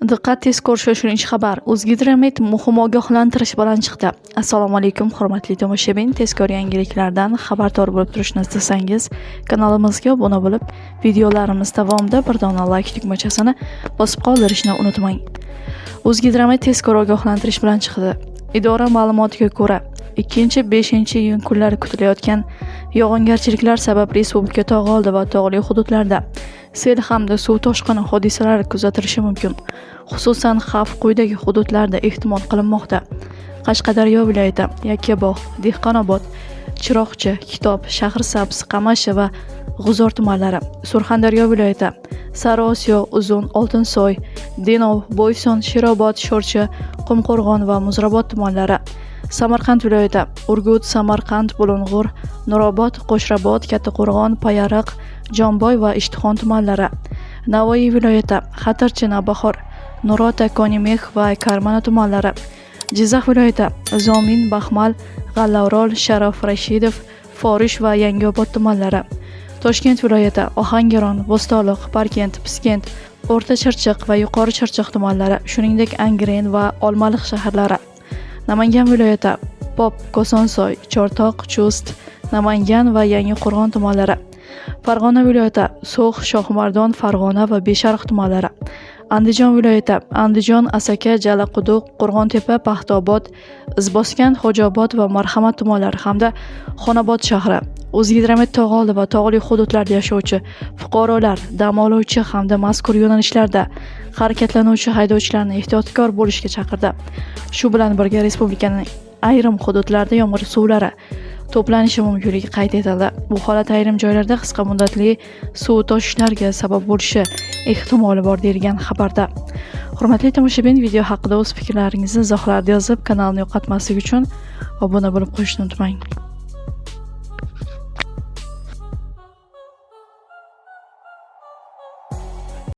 Diqqat tezkor shoshilinch xabar. O'zgidromet muhim ogohlantirish bilan chiqdi. Assalomu alaykum hurmatli tomoshabin. Tezkor yangiliklardan xabardor bo'lib turishni istasangiz, kanalimizga obuna bo'lib, videolarimiz davomida bir dona like tugmachasini bosib qoldirishni unutmang. O'zgidromet tezkor ogohlantirish bilan chiqdi. Idora ma'lumotiga ko'ra, 2-5 iyun kunlari kutilayotgan yog'ingarchiliklar sabab respublika tog' oldi va tog'li hududlarda sel hamda suv toshqini hodisalari kuzatilishi mumkin. Xususan, xavf quyidagi hududlarda ehtimol qilinmoqda: Qashqadaryo viloyati, Yakkabog', Dehqonobod, Chiroqchi, Kitob, Shahrisabz, Qamashi va G'uzor tumanlari; Surxondaryo viloyati, Sariosiyo, Uzun, Oltinsoy, Denov, Bo'yson, Sherobod, Sho'rchi, Qumqo'rg'on va Muzrabot tumanlari; Samarqand viloyati, Urgut, Samarqand, Bulung'ur, Nurobod, Qo'shrabot, Kattaqo'rg'on, Payariq, Jomboy va Ishtixon tumanlari; Navoiy viloyati, Xatirchi, Navbahor, Nurota, Konimeh va Karmana tumanlari; Jizzax viloyati, Zomin, Baxmal, G'allaorol, Sharof Rashidov, Forish va Yangiobod tumanlari; Toshkent viloyati, Ohangaron, Bo'stonliq, Parkent, Piskent, O'rta Chirchiq va Yuqori Chirchiq tumanlari, shuningdek Angren va Olmaliq shaharlari; Namangan viloyati, Pop, Kosonsoy, Chortoq, Chust, Namangan va Yangiqo'rg'on tumanlari; Farg'ona viloyati, So'x, Shohimardon, Farg'ona va Beshariq tumanlari; Andijon viloyati, Andijon, Asaka, Jalaquduq, Qo'rg'ontepa, Paxtaobod, Izboskan, Xo'jaobod va Marhamat tumanlari hamda Xonobod shahri. O'zgidromet tog' oldi va tog'li hududlarda yashovchi fuqarolar, dam oluvchi hamda mazkur yo'nalishlarda harakatlanuvchi haydovchilarni ehtiyotkor bo'lishga chaqirdi. Shu bilan birga respublikaning ayrim hududlarida yomg'ir suvlari to'planishi mumkinligi qayd etildi. Bu holat ayrim joylarda qisqa muddatli suv toshishlarga sabab bo'lishi ehtimoli bor deyilgan xabarda. Hurmatli tomoshabin, video haqida o'z fikrlaringizni izohlarda yozib, kanalni yo'qotmaslik uchun obuna bo'lib qo'yishni unutmang.